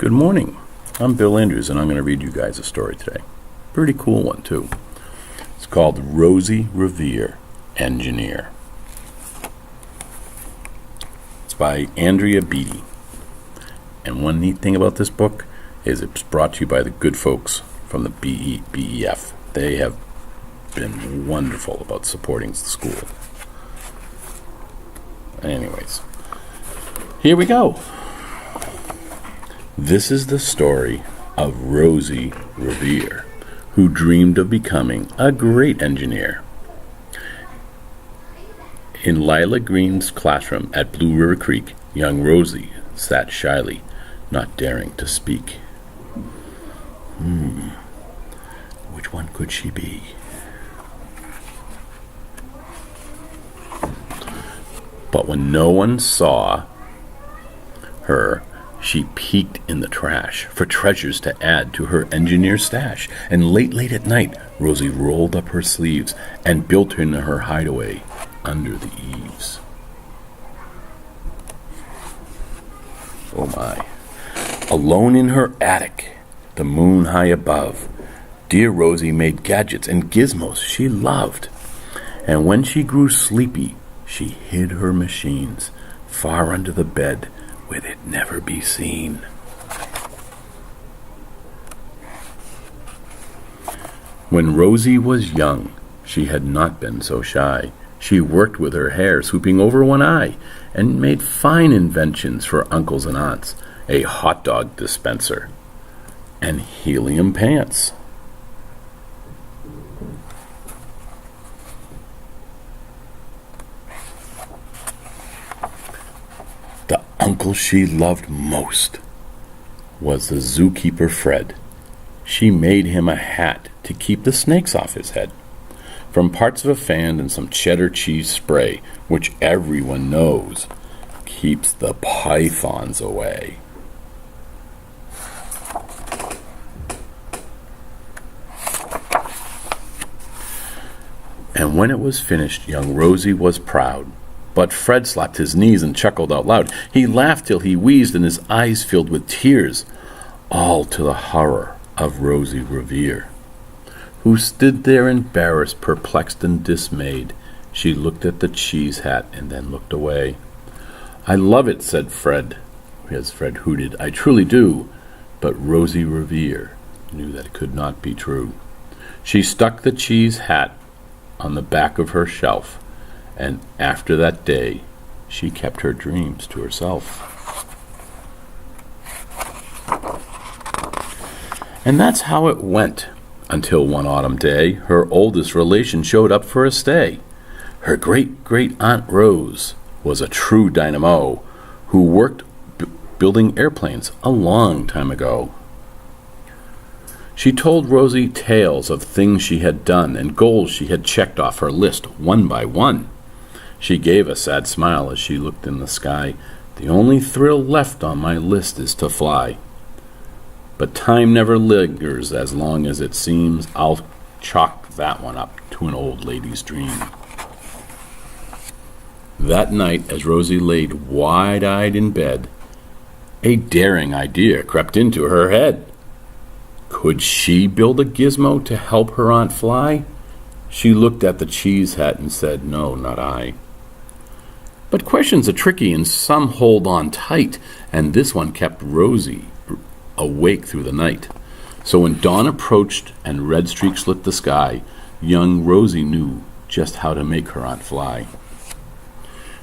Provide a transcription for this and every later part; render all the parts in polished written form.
Good morning. I'm Bill Andrews, and I'm going to read you guys a story today. Pretty cool one, too. It's called Rosie, Revere, Engineer. It's by Andrea Beatty. And one neat thing about this book is it's brought to you by the good folks from the BEF. They have been wonderful about supporting the school. Anyways, here we go. This is the story of Rosie Revere, who dreamed of becoming a great engineer. In Lila Green's classroom at Blue River Creek, young Rosie sat shyly, not daring to speak. Which one could she be? But when no one saw her, she peeked in the trash for treasures to add to her engineer stash. And late at night, Rosie rolled up her sleeves and built in her hideaway under the eaves. Oh my. Alone in her attic, the moon high above, dear Rosie made gadgets and gizmos she loved. And when she grew sleepy, she hid her machines far under the bed where they'd never be seen. When Rosie was young, she had not been so shy. She worked with her hair swooping over one eye and made fine inventions for uncles and aunts, a hot dog dispenser and helium pants. The uncle she loved most was the zookeeper Fred. She made him a hat to keep the snakes off his head, from parts of a fan and some cheddar cheese spray, which everyone knows keeps the pythons away. And when it was finished, young Rosie was proud. But Fred slapped his knees and chuckled out loud. He laughed till he wheezed and his eyes filled with tears, all to the horror of Rosie Revere, who stood there embarrassed, perplexed, and dismayed. She looked at the cheese hat and then looked away. "I love it," said Fred, as Fred hooted. "I truly do." But Rosie Revere knew that it could not be true. She stuck the cheese hat on the back of her shelf, and after that day, she kept her dreams to herself. And that's how it went, until one autumn day, her oldest relation showed up for a stay. Her great-great-aunt Rose was a true dynamo who worked building airplanes a long time ago. She told Rosie tales of things she had done and goals she had checked off her list one by one. She gave a sad smile as she looked in the sky. "The only thrill left on my list is to fly. But time never lingers as long as it seems. I'll chalk that one up to an old lady's dream." That night, as Rosie laid wide-eyed in bed, a daring idea crept into her head. Could she build a gizmo to help her aunt fly? She looked at the cheese hat and said, "No, not I." But questions are tricky and some hold on tight, and this one kept Rosie awake through the night. So when dawn approached and red streaks lit the sky, young Rosie knew just how to make her aunt fly.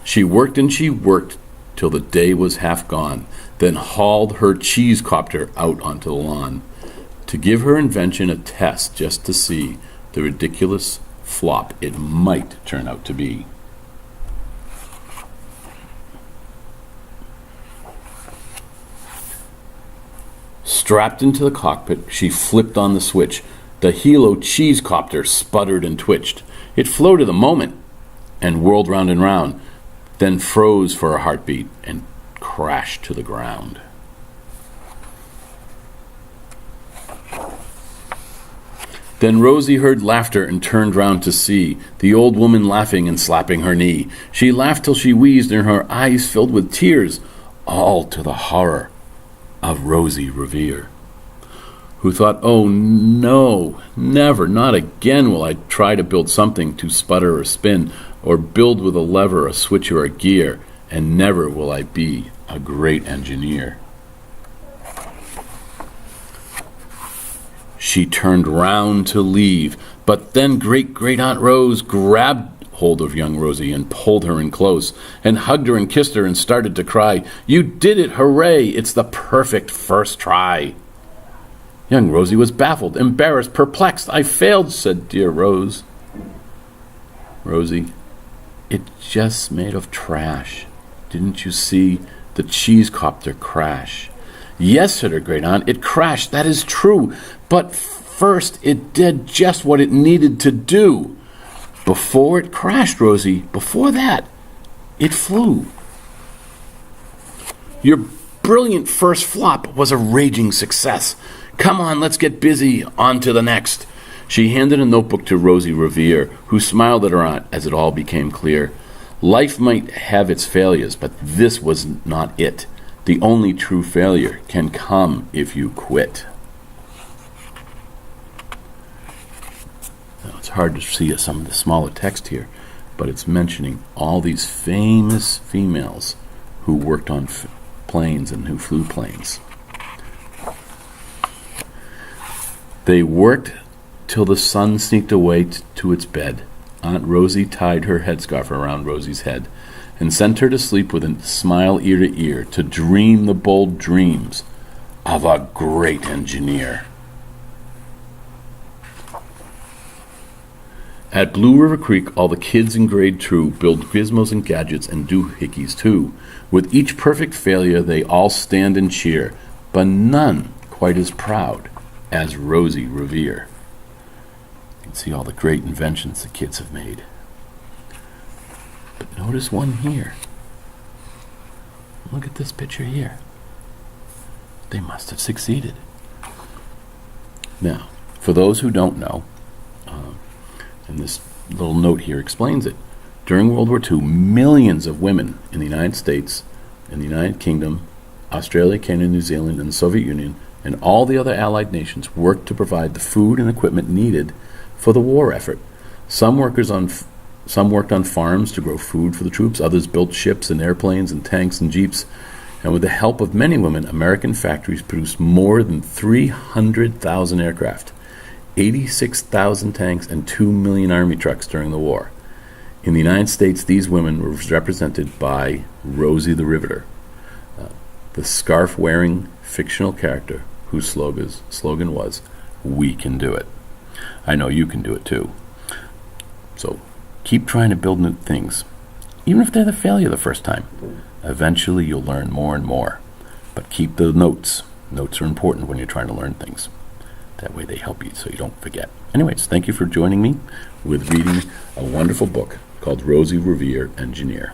She worked and she worked till the day was half gone, then hauled her cheese copter out onto the lawn to give her invention a test just to see the ridiculous flop it might turn out to be. Strapped into the cockpit, she flipped on the switch. The Hilo cheese copter sputtered and twitched. It floated a moment and whirled round and round, then froze for a heartbeat and crashed to the ground. Then Rosie heard laughter and turned round to see the old woman laughing and slapping her knee. She laughed till she wheezed and her eyes filled with tears, all to the horror of Rosie Revere, who thought, oh no, never, not again will I try to build something to sputter or spin, or build with a lever, a switch, or a gear, and never will I be a great engineer. She turned round to leave, but then Great-Great-Aunt Rose grabbed hold of young Rosie and pulled her in close, and hugged her and kissed her and started to cry, "You did it, hooray, it's the perfect first try." Young Rosie was baffled, embarrassed, perplexed. "I failed," said dear Rose. "Rosie, it's just made of trash. Didn't you see the cheese copter crash?" "Yes," said her great aunt, "it crashed, that is true. But first it did just what it needed to do. Before it crashed, Rosie, before that, it flew. Your brilliant first flop was a raging success. Come on, let's get busy, on to the next." She handed a notebook to Rosie Revere, who smiled at her aunt as it all became clear. Life might have its failures, but this was not it. The only true failure can come if you quit. Now, it's hard to see some of the smaller text here, but it's mentioning all these famous females who worked on planes and who flew planes. They worked till the sun sneaked away to its bed. Aunt Rosie tied her headscarf around Rosie's head and sent her to sleep with a smile ear to ear, to dream the bold dreams of a great engineer. At Blue River Creek, all the kids in grade 2 build gizmos and gadgets and doohickeys too. With each perfect failure, they all stand and cheer, but none quite as proud as Rosie Revere. You can see all the great inventions the kids have made. But notice one here. Look at this picture here. They must have succeeded. Now, for those who don't know, and this little note here explains it, during World War II, millions of women in the United States, in the United Kingdom, Australia, Canada, New Zealand, and the Soviet Union, and all the other Allied nations worked to provide the food and equipment needed for the war effort. Some worked on farms to grow food for the troops. Others built ships and airplanes and tanks and jeeps. And with the help of many women, American factories produced more than 300,000 aircraft, 86,000 tanks, and 2 million army trucks during the war. In the United States, these women were represented by Rosie the Riveter, the scarf-wearing fictional character whose slogan was, "We can do it." I know you can do it too. So keep trying to build new things, even if they're the failure the first time. Eventually you'll learn more and more. But keep the notes. Notes are important when you're trying to learn things. That way they help you so you don't forget. Anyways, thank you for joining me with reading a wonderful book called Rosie Revere, Engineer.